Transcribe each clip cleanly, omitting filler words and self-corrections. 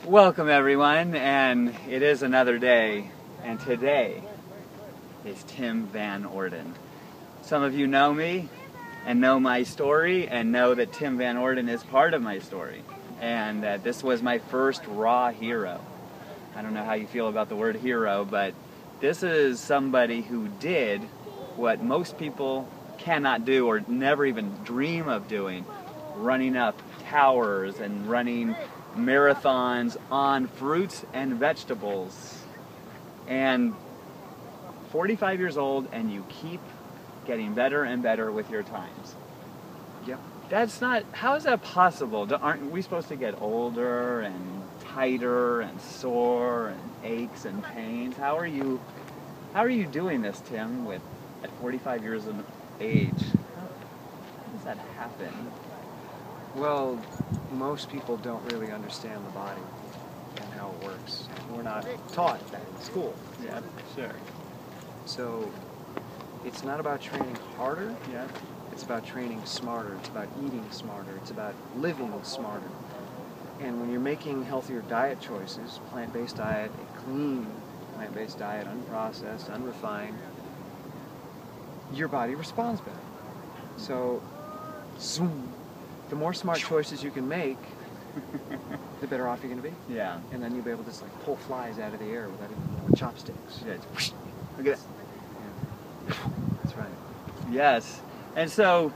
Welcome everyone, and it is another day, and today is Tim VanOrden. Some of you know me and know my story and know that Tim VanOrden is part of my story, and this was my first raw hero. I don't know how you feel about the word hero, but this is somebody who did what most people cannot do or never even dream of doing, running up towers and running marathons on fruits and vegetables. And 45 years old, and you keep getting better and better with your times. Yep. That's not, how is that possible? Aren't we supposed to get older and tighter and sore and aches and pains? How are you doing this, Tim, at 45 years of age? How does that happen? Well, most people don't really understand the body and how it works. We're not taught that in school. Yeah, sure. So it's not about training harder. Yeah. It's about training smarter. It's about eating smarter. It's about living smarter. And when you're making healthier diet choices, plant-based diet, a clean plant-based diet, unprocessed, unrefined, your body responds better. So, zoom. The more smart choices you can make, the better off you're going to be. Yeah. And then you'll be able to just like pull flies out of the air with chopsticks. Yeah. Look at that. Yeah. That's right. Yes. And so,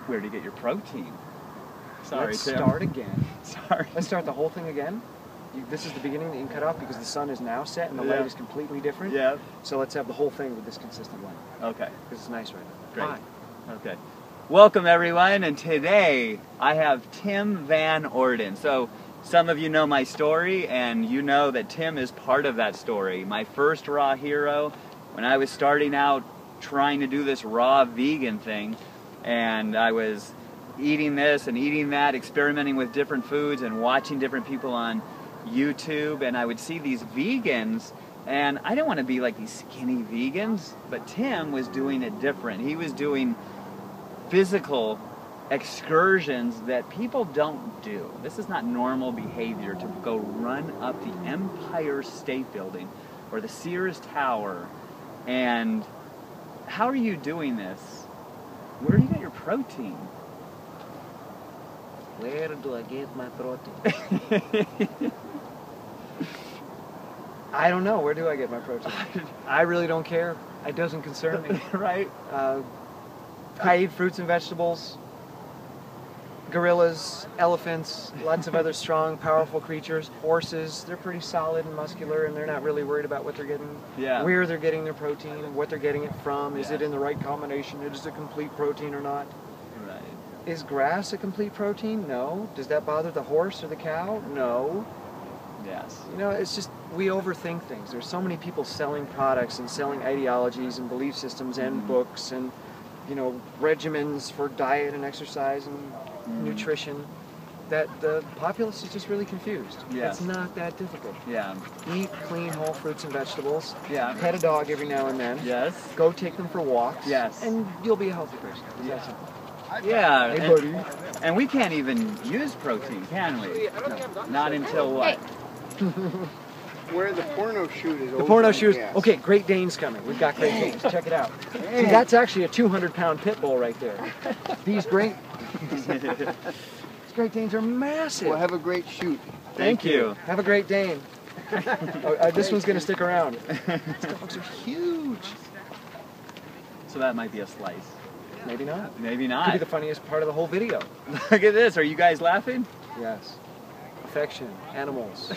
where do you get your protein? Sorry, Let's Tim. start again. Sorry. Let's start the whole thing again. This is the beginning that you can cut off because the sun is now set and the light is completely different. Yeah. So let's have the whole thing with this consistent light. Okay. Because it's nice right now. Great. Hi. Okay. Welcome everyone, and today I have Tim VanOrden. So some of you know my story, and you know that Tim is part of that story. My first raw hero, when I was starting out trying to do this raw vegan thing, and I was eating this and eating that, experimenting with different foods and watching different people on YouTube, and I would see these vegans, and I didn't want to be like these skinny vegans, but Tim was doing it different. He was doing physical excursions that people don't do. This is not normal behavior to go run up the Empire State Building or the Sears Tower. And how are you doing this? Where do you get your protein? Where do I get my protein? I don't know. Where do I get my protein? I really don't care. It doesn't concern me. Right? I eat fruits and vegetables, gorillas, elephants, lots of other strong, powerful creatures, horses. They're pretty solid and muscular, and they're not really worried about what they're getting, where they're getting their protein, what they're getting it from. Is it in the right combination? Is it a complete protein or not? Right. Is grass a complete protein? No. Does that bother the horse or the cow? No. Yes. You know, it's just, we overthink things. There's so many people selling products and selling ideologies and belief systems and books and, you know, regimens for diet and exercise and nutrition, that the populace is just really confused. Yeah. It's not that difficult. Yeah. Eat clean whole fruits and vegetables. Yeah. Pet a dog every now and then. Yes. Go take them for walks. Yes. And you'll be a healthy person. It's that simple. Yeah. Hey, buddy. And we can't even use protein, can we? No. Not until what? Where the porno shoot is. The porno shoot. Okay, Great Dane's coming. We've got Great Danes. Check it out. See, that's actually a 200-pound pit bull right there. These Great Danes are massive. Well, have a great shoot. Thank you. Have a Great Dane. This one's going to stick around. These dogs are huge. So that might be a slice. Maybe not. Maybe Could be not. the funniest part of the whole video. Look at this. Are you guys laughing? Yes. Affection. Animals.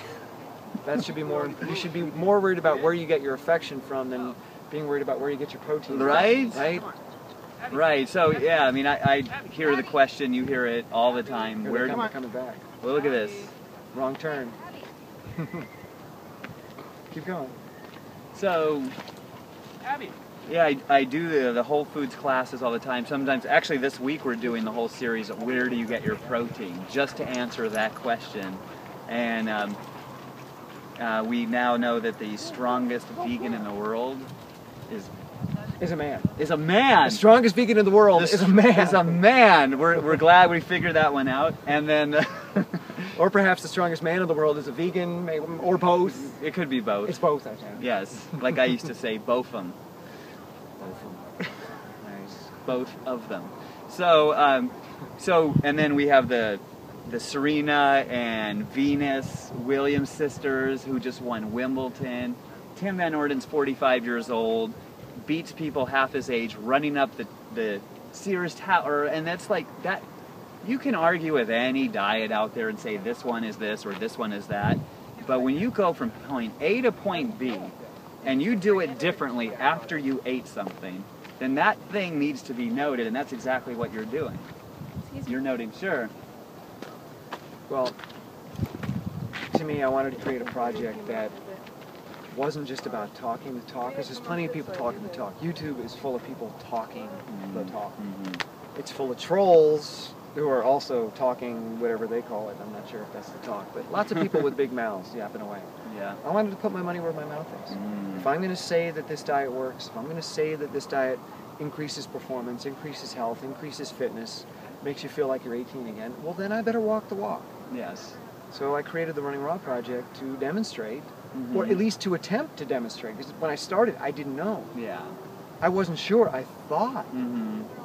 That should be more. You should be more worried about where you get your affection from than being worried about where you get your protein. Right? Right. Right. So yeah, I mean, I hear the question. You hear it all the time. Here Where? they're coming back. Well, look at this. Wrong turn. Keep going. So, yeah, I do the Whole Foods classes all the time. Sometimes, actually, this week we're doing the whole series of where do you get your protein, just to answer that question. And we now know that the strongest vegan in the world is is a man. Is a man. The strongest vegan in the world is a man. Is a man. We're glad we figured that one out. And then, or perhaps the strongest man in the world is a vegan, or both. It could be both. It's both, I think. Yes, like I used to say, both them. Nice. Both of them. So, and then we have the Serena and Venus Williams sisters who just won Wimbledon. Tim VanOrden's 45 years old, beats people half his age, running up the Sears Tower, and that's like that. You can argue with any diet out there and say this one is this or this one is that, but when you go from point A to point B, and you do it differently after you ate something, then that thing needs to be noted, and that's exactly what you're doing. You're noting, sure. Well, to me, I wanted to create a project that wasn't just about talking the talk, because there's plenty of people talking the talk. YouTube is full of people talking the talk. It's full of trolls who are also talking whatever they call it. I'm not sure if that's the talk, but lots of people with big mouths yapping away. Yeah. I wanted to put my money where my mouth is. If I'm going to say that this diet works, if I'm going to say that this diet increases performance, increases health, increases fitness, makes you feel like you're 18 again, well then I better walk the walk. Yes. So I created the Running Raw Project to demonstrate, or at least to attempt to demonstrate, because when I started I didn't know. Yeah. I wasn't sure. I thought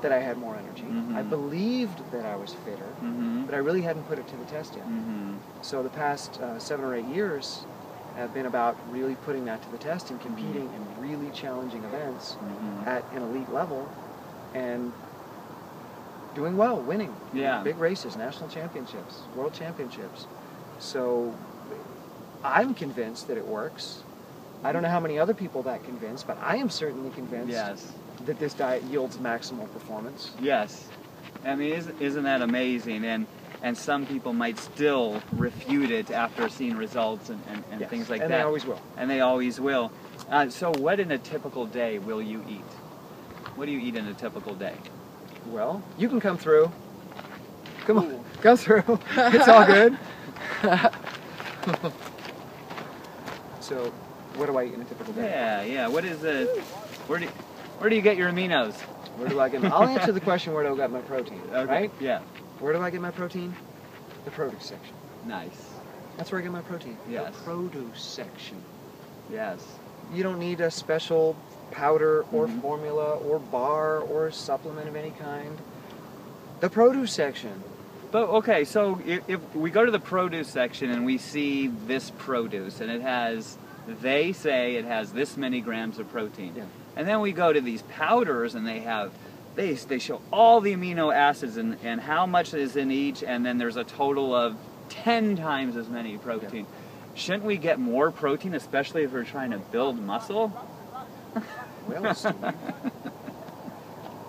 that I had more energy. I believed that I was fitter, but I really hadn't put it to the test yet. So the past 7 or 8 years have been about really putting that to the test and competing in really challenging events at an elite level and doing well, winning. Yeah. Big races, national championships, world championships. So I'm convinced that it works. I don't know how many other people that convinced, but I am certainly convinced that this diet yields maximal performance. Yes. I mean, isn't that amazing? And some people might still refute it after seeing results and things like that. And they always will. And they always will. So what in a typical day will you eat? What do you eat in a typical day? Well, you can come through. Come on, come through. It's all good. So, what do I eat in a typical day? Yeah. What is where do you get your aminos? Where do I get I'll answer the question where do I get my protein, Okay. right? Yeah. Where do I get my protein? The produce section. Nice. That's where I get my protein. Yes. The produce section. Yes. You don't need a special powder or formula or bar or supplement of any kind. The produce section. But okay, so if we go to the produce section and we see this produce and it has, they say it has this many grams of protein. Yeah. And then we go to these powders and they show all the amino acids and how much is in each, and then there's a total of 10 times as many protein. Yeah. Shouldn't we get more protein, especially if we're trying to build muscle? Well, Steve,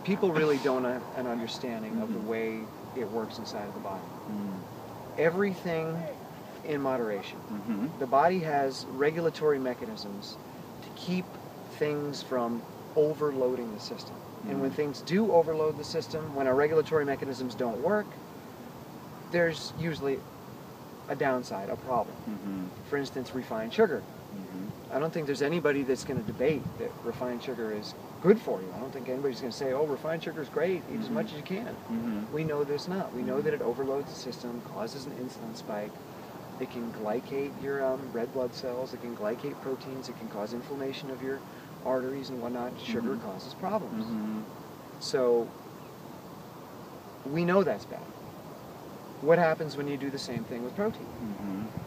people really don't have an understanding of the way it works inside of the body. Everything in moderation. The body has regulatory mechanisms to keep things from overloading the system. And when things do overload the system, when our regulatory mechanisms don't work, there's usually a downside, a problem. For instance, refined sugar. I don't think there's anybody that's going to debate that refined sugar is good for you. I don't think anybody's going to say, oh, refined sugar is great, eat as much as you can. We know that it's not. We know that it overloads the system, causes an insulin spike. It can glycate your red blood cells. It can glycate proteins. It can cause inflammation of your arteries and whatnot. Sugar causes problems. So we know that's bad. What happens when you do the same thing with protein?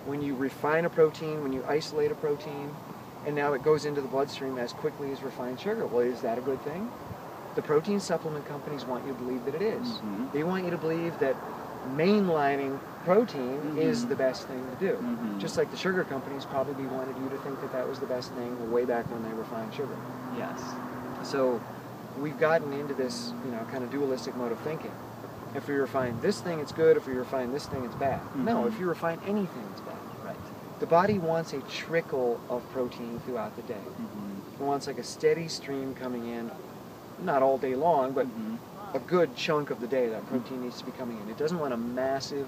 When you refine a protein, when you isolate a protein, and now it goes into the bloodstream as quickly as refined sugar. Well, is that a good thing? The protein supplement companies want you to believe that it is. They want you to believe that mainlining protein is the best thing to do. Just like the sugar companies probably wanted you to think that that was the best thing way back when they refined sugar. Yes. So we've gotten into this, kind of dualistic mode of thinking. If we refine this thing, it's good. If we refine this thing, it's bad. No, if you refine anything, it's bad. Right. The body wants a trickle of protein throughout the day. It wants like a steady stream coming in, not all day long, but a good chunk of the day that protein needs to be coming in. It doesn't want a massive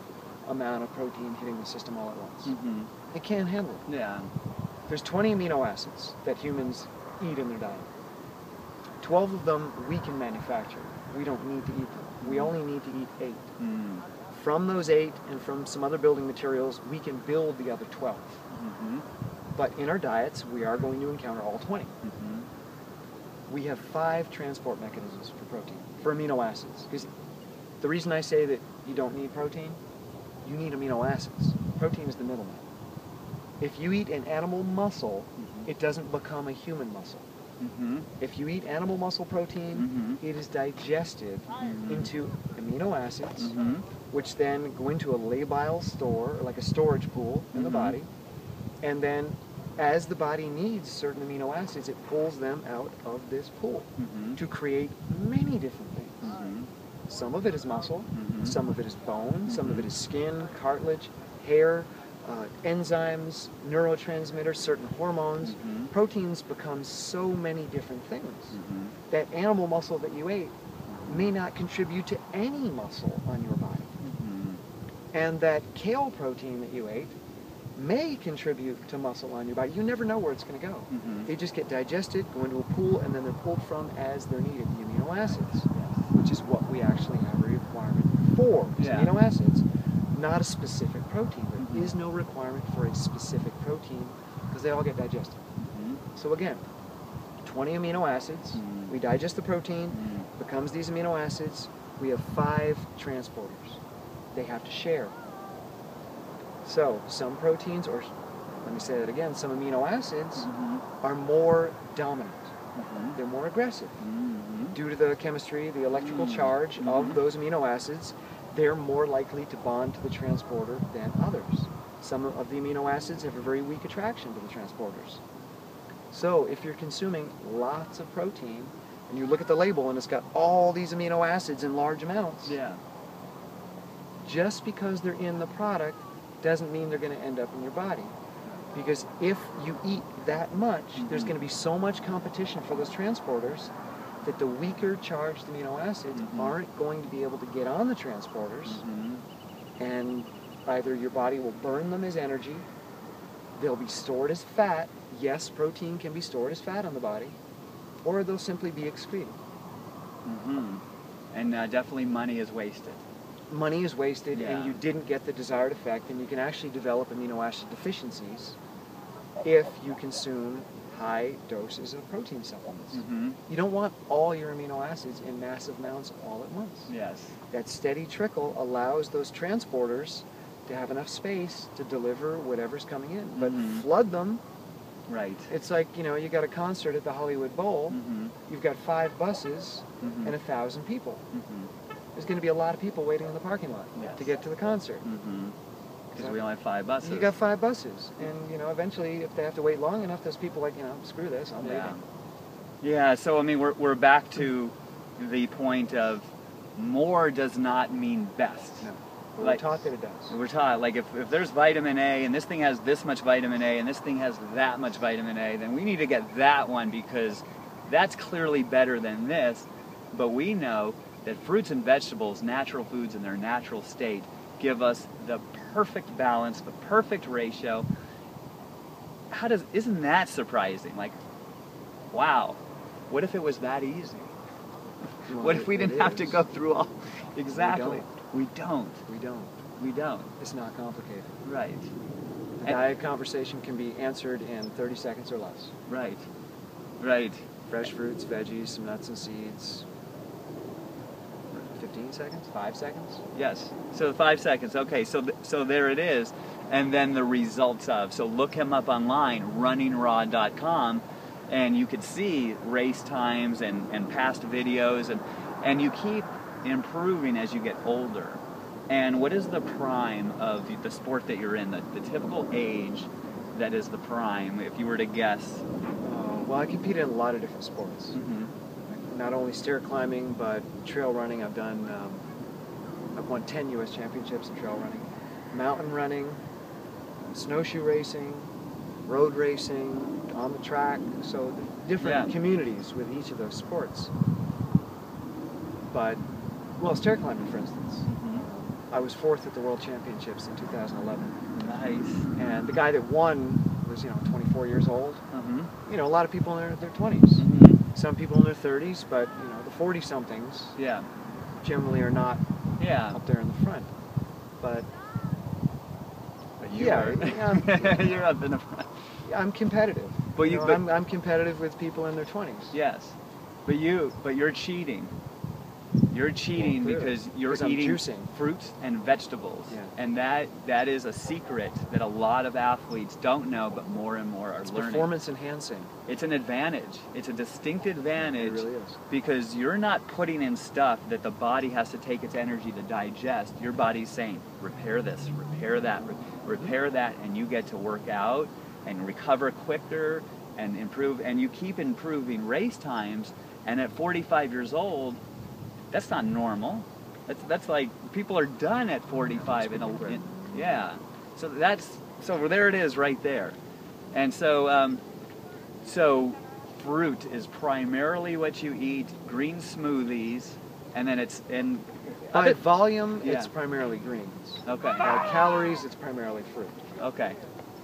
amount of protein hitting the system all at once. It can't handle it. Yeah. There's 20 amino acids that humans eat in their diet. 12 of them we can manufacture. We don't need to eat them. We only need to eat 8. Mm. From those 8 and from some other building materials, we can build the other 12. Mm-hmm. But in our diets, we are going to encounter all 20. Mm-hmm. We have 5 transport mechanisms for protein, for amino acids. Because the reason I say that you don't need protein, you need amino acids. Protein is the middleman. If you eat an animal muscle, it doesn't become a human muscle. Mm-hmm. If you eat animal muscle protein, it is digested into amino acids, which then go into a labile store, like a storage pool in the body. And then as the body needs certain amino acids, it pulls them out of this pool to create many different things. Some of it is muscle, some of it is bone, some of it is skin, cartilage, hair, enzymes, neurotransmitters, certain hormones. Proteins become so many different things. That animal muscle that you ate may not contribute to any muscle on your body. And that kale protein that you ate may contribute to muscle on your body. You never know where it's going to go. They just get digested, go into a pool, and then they're pulled from as they're needed, the amino acids, which is what we actually have a requirement for, is amino acids, not a specific protein. There is no requirement for a specific protein because they all get digested. So again, 20 amino acids, we digest the protein, becomes these amino acids, we have 5 transporters. They have to share. So some proteins, or let me say that again, some amino acids are more dominant. They're more aggressive. Due to the chemistry, the electrical charge of those amino acids, they're more likely to bond to the transporter than others. Some of the amino acids have a very weak attraction to the transporters. So if you're consuming lots of protein, and you look at the label and it's got all these amino acids in large amounts, just because they're in the product doesn't mean they're going to end up in your body. Because if you eat that much, there's going to be so much competition for those transporters that the weaker charged amino acids aren't going to be able to get on the transporters, and either your body will burn them as energy, they'll be stored as fat. Yes, protein can be stored as fat on the body, or they'll simply be excreted. And definitely money is wasted. Money is wasted, and you didn't get the desired effect, and you can actually develop amino acid deficiencies if you consume high doses of protein supplements. You don't want all your amino acids in massive amounts all at once. That steady trickle allows those transporters to have enough space to deliver whatever's coming in. But flood them. It's like, you know, you got a concert at the Hollywood Bowl, you've got 5 buses and 1,000 people. There's going to be a lot of people waiting in the parking lot to get to the concert. Because we only have 5 buses. You got 5 buses, and you know, eventually, if they have to wait long enough, those people like, you know, screw this, I'm leaving. Yeah. So I mean, we're back to the point of more does not mean best. No. Like, we're taught that it does. We're taught, like, if there's vitamin A and this thing has this much vitamin A and this thing has that much vitamin A, then we need to get that one because that's clearly better than this. But we know that fruits and vegetables, natural foods in their natural state, give us the perfect balance, the perfect ratio. Isn't that surprising? Like, wow, what if it was that easy? Well, what if we didn't have to go through all? Exactly. We don't. It's not complicated. Right. The diet conversation can be answered in 30 seconds or less. Right. Fresh fruits, veggies, some nuts and seeds. 15 seconds? 5 seconds? Yes. So 5 seconds. Okay. So there it is. And then the results of. So look him up online, runningraw.com, and you could see race times and past videos, and you keep improving as you get older. And what is the prime of the sport that you're in? The typical age that is the prime, if you were to guess? Well, I compete in a lot of different sports. Not only stair climbing, but trail running. I've won 10 U.S. championships in trail running. Mountain running, snowshoe racing, road racing, on the track. So different communities with each of those sports. But, well, stair climbing, for instance. I was 4th at the World Championships in 2011. Nice. And the guy that won was, 24 years old. You know, a lot of people in their 20s. some people in their 30s, but you know, the 40-somethings Yeah. generally are not Yeah. up there in the front. But But you yeah, were. yeah, You're up in the front. I'm competitive. But You you- know, but- I'm competitive with people in their 20s. Yes. But you're cheating. You're cheating Well, clearly, because you're 'cause I'm eating juicing. fruits and vegetables. Yeah. And that is a secret that a lot of athletes don't know, but more and more are It's learning. performance enhancing. It's an advantage. It's a distinct advantage. It really is. Because you're not putting in stuff that the body has to take its energy to digest. Your body's saying, repair this, repair that, repair that, and you get to work out and recover quicker and improve, and you keep improving race times, and at 45 years old, that's not normal. That's like, people are done at 45 yeah. So there it is right there. And so so fruit is primarily what you eat, green smoothies, and then it's in By volume, Yeah. it's primarily greens. Okay. By calories, it's primarily fruit. Okay.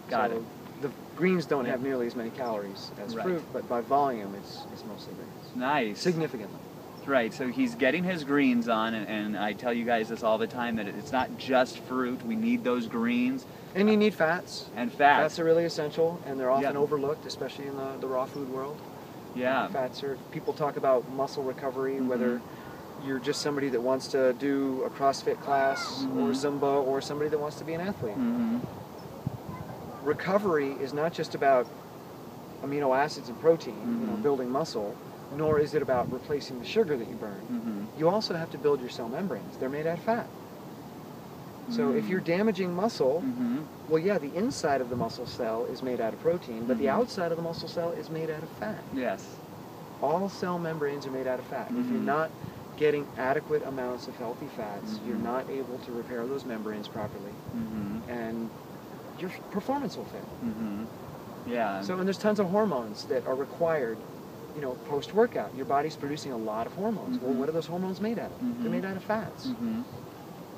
Got So it. The greens don't Yeah. have nearly as many calories as Right. fruit, but by volume, it's mostly greens. Nice. Significantly. Right, so he's getting his greens on, and I tell you guys this all the time, that it's not just fruit. We need those greens And you need fats. and fats. Fats are really essential, and they're often Yeah. overlooked, especially in the raw food world. Yeah. Fats are, people talk about muscle recovery, Mhm. whether you're just somebody that wants to do a CrossFit class or Mhm. Zumba, or somebody that wants to be an athlete. Mm-hmm. Recovery is not just about amino acids and protein, you know, Mhm. building muscle, nor is it about replacing the sugar that you burn. Mm-hmm. You also have to build your cell membranes. They're made out of fat. So if you're damaging muscle, Mm-hmm. well, yeah, the inside of the muscle cell is made out of protein, but the Mhm. outside of the muscle cell is made out of fat. Yes. All cell membranes are made out of fat. If you're Mhm. not getting adequate amounts of healthy fats, you're Mhm. not able to repair those membranes properly, Mm-hmm. and your performance will fail. Mm-hmm. Yeah. So, and there's tons of hormones that are required, you know, post-workout. Your body's producing a lot of hormones. Well, Mhm. what are those hormones made out of? Mhm. They're made out of fats. Mm-hmm.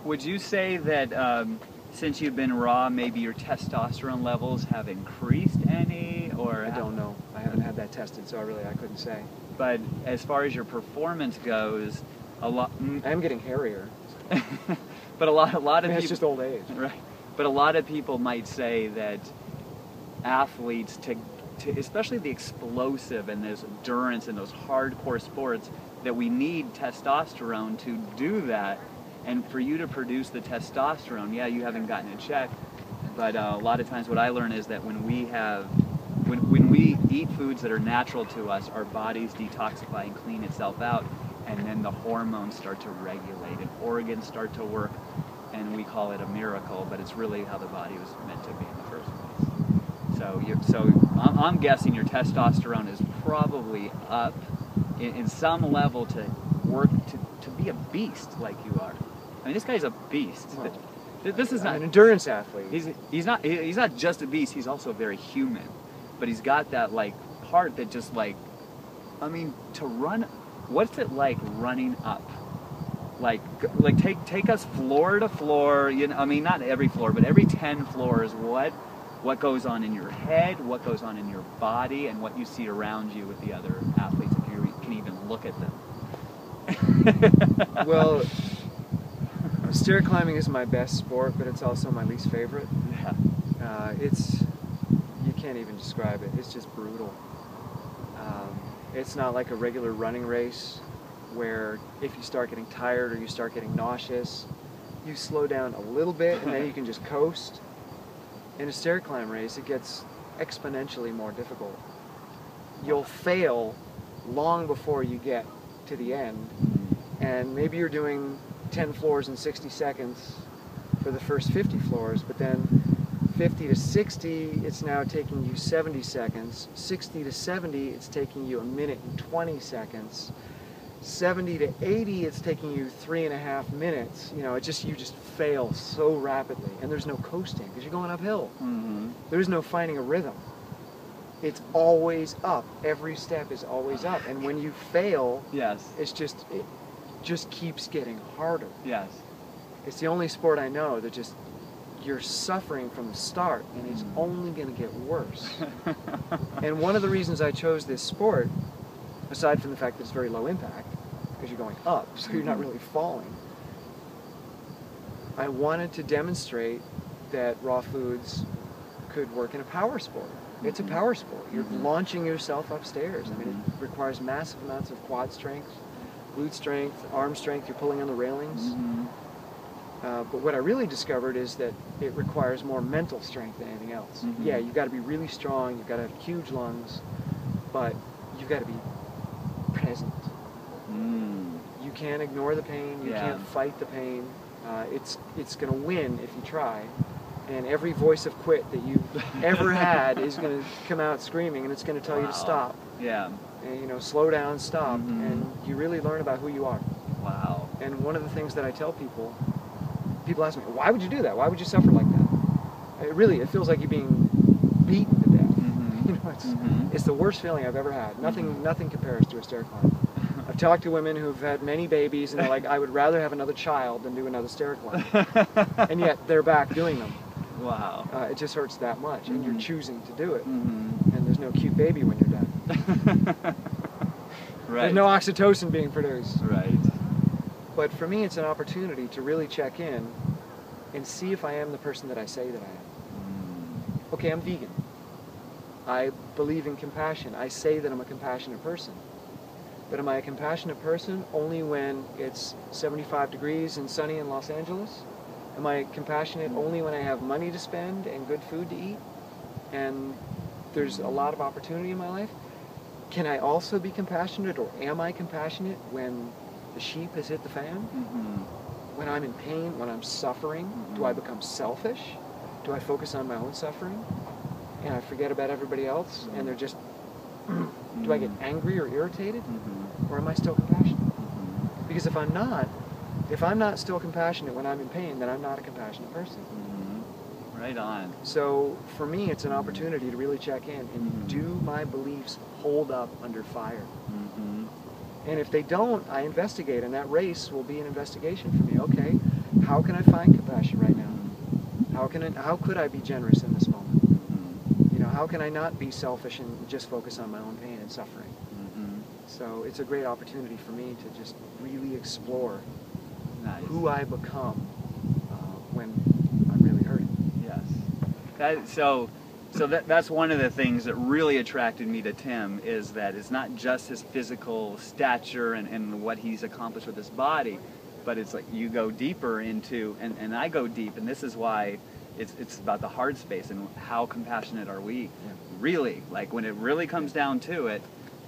Would you say that since you've been raw, maybe your testosterone levels have increased any, or I don't know. I haven't had that tested, so I couldn't say. But as far as your performance goes, a lot. I am getting hairier. But a lot I of mean, people. it's just old age. Right. But a lot of people might say that athletes, to especially the explosive and those endurance and those hardcore sports, that we need testosterone to do that. And for you to produce the testosterone, yeah, you haven't gotten it checked. But a lot of times what I learn is that when we eat foods that are natural to us, our bodies detoxify and clean itself out, and then the hormones start to regulate and organs start to work, and we call it a miracle, but it's really how the body was meant to be in the first place. So I'm guessing your testosterone is probably up in some level to work to be a beast like you are. I mean, this guy's a beast. Well, This is I'm not an endurance athlete. He's not just a beast. He's also very human, but he's got that like part that just like, I mean, to run. What's it like running up? Like take us floor to floor. You know, I mean, not every floor, but every 10 floors. What goes on in your head? What goes on in your body? And what you see around you with the other athletes, if you can even look at them. Well, stair climbing is my best sport, but it's also my least favorite. Yeah. You can't even describe it. It's just brutal. It's not like a regular running race where if you start getting tired or you start getting nauseous, you slow down a little bit and then you can just coast. In a stair climb race, it gets exponentially more difficult. You'll fail long before you get to the end, and maybe you're doing 10 floors in 60 seconds for the first 50 floors, but then 50 to 60, it's now taking you 70 seconds. 60 to 70, it's taking you 1 minute and 20 seconds. 70 to 80, it's taking you 3.5 minutes. You know, you just fail so rapidly, and there's no coasting because you're going uphill. Mm-hmm. There's no finding a rhythm. It's always up. Every step is always up, and when you fail, Yes. it just keeps getting harder. Yes. It's the only sport I know that just you're suffering from the start, and it's only going to get worse. And one of the reasons I chose this sport aside from the fact that it's very low impact, because you're going up, so you're not really falling. I wanted to demonstrate that raw foods could work in a power sport. It's a power sport. You're launching yourself upstairs. I mean, it requires massive amounts of quad strength, glute strength, arm strength. You're pulling on the railings. But what I really discovered is that it requires more mental strength than anything else. Yeah, you've got to be really strong. You've got to have huge lungs, but you've got to be present. You can't ignore the pain. You can't fight the pain. It's going to win if you try. And every voice of quit that you've ever had is going to come out screaming, and it's going to tell you to stop. Yeah. And, you know, slow down, stop, and you really learn about who you are. Wow. And one of the things that I tell people, people ask me, why would you do that? Why would you suffer like that? It feels like you're being beaten to death. You know, it's the worst feeling I've ever had. Nothing compares to a stair climb. I've talked to women who've had many babies, and they're like, I would rather have another child than do another stair climb. And yet they're back doing them. Wow. It just hurts that much, and you're choosing to do it. And there's no cute baby when you're done. Right. There's no oxytocin being produced. Right. But for me, it's an opportunity to really check in and see if I am the person that I say that I am. Okay, I'm vegan. I believe in compassion. I say that I'm a compassionate person. But am I a compassionate person only when it's 75 degrees and sunny in Los Angeles? Am I compassionate only when I have money to spend and good food to eat and there's a lot of opportunity in my life? Can I also be compassionate, or am I compassionate when the sheep has hit the fan? When I'm in pain, when I'm suffering? Do I become selfish? Do I focus on my own suffering and I forget about everybody else and they're just, do I get angry or irritated? Or am I still compassionate? Because if I'm not still compassionate when I'm in pain, then I'm not a compassionate person. Right on. So for me, it's an opportunity to really check in and do my beliefs hold up under fire? And if they don't, I investigate, and that race will be an investigation for me. Okay, how can I find compassion right now? How could I be generous in this moment? You know, how can I not be selfish and just focus on my own pain and suffering? So it's a great opportunity for me to just really explore who I become when I'm really hurting. Yes. That's one of the things that really attracted me to Tim, is that it's not just his physical stature and what he's accomplished with his body, but it's like you go deeper into, and I go deep, and this is why it's about the heart space and how compassionate are we? Really, like when it really comes down to it,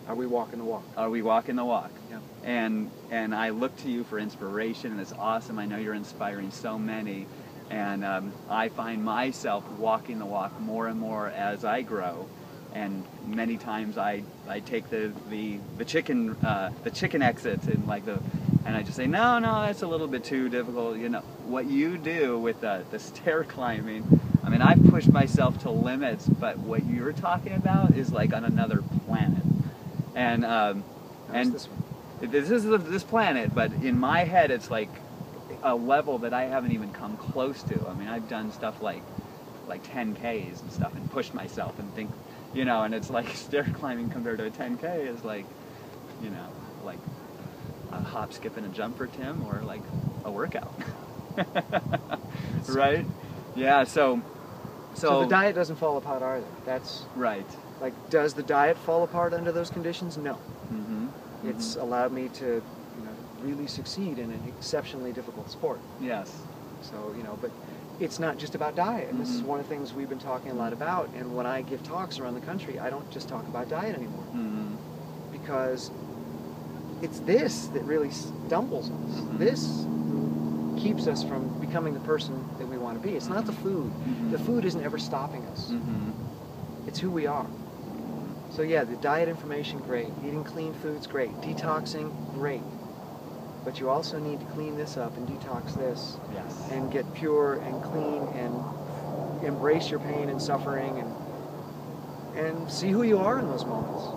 are we walking the walk? Are we walking the walk? Yeah. And I look to you for inspiration, and it's awesome. I know you're inspiring so many, and I find myself walking the walk more and more as I grow. And many times I take the chicken exit and I just say no, that's a little bit too difficult. You know what you do with the stair climbing. I mean, I've pushed myself to limits, but what you're talking about is like on another planet. And This one? this is this planet, but in my head it's like a level that I haven't even come close to. I mean, I've done stuff like 10Ks and stuff and pushed myself and think, you know, and it's like stair climbing compared to a 10K is like, you know, like a hop, skip, and a jump for Tim, or like a workout. Right? Yeah, so the diet doesn't fall apart either. That's right. Like, does the diet fall apart under those conditions? No. It's allowed me to, really succeed in an exceptionally difficult sport. Yes. So, but it's not just about diet. And this is one of the things we've been talking a lot about. And when I give talks around the country, I don't just talk about diet anymore. Because it's this that really stumbles us. This keeps us from becoming the person that we want to be. It's not the food. The food isn't ever stopping us. It's who we are. So yeah, the diet information, great. Eating clean foods, great. Detoxing, great. But you also need to clean this up and detox this. Yes. And get pure and clean and embrace your pain and suffering and see who you are in those moments.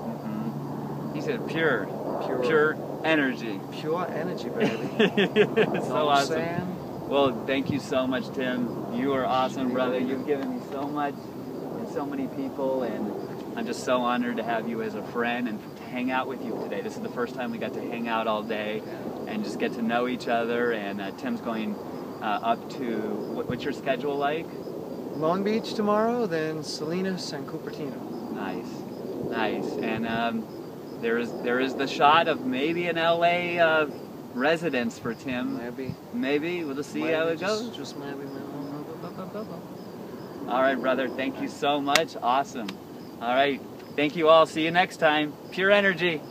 He said pure energy. Pure energy, baby. It's so awesome. Sand. Well, thank you so much, Tim. You are awesome, brother. You've given me so much and so many people, and I'm just so honored to have you as a friend and to hang out with you today. This is the first time we got to hang out all day and just get to know each other. And Tim's going up to, what's your schedule like? Long Beach tomorrow, then Salinas and Cupertino. Nice. And there is the shot of maybe an LA residence for Tim. Maybe. We'll just see how it goes. Just maybe. All right, brother. Thank you so much. Awesome. All right. Thank you all. See you next time. Pure energy.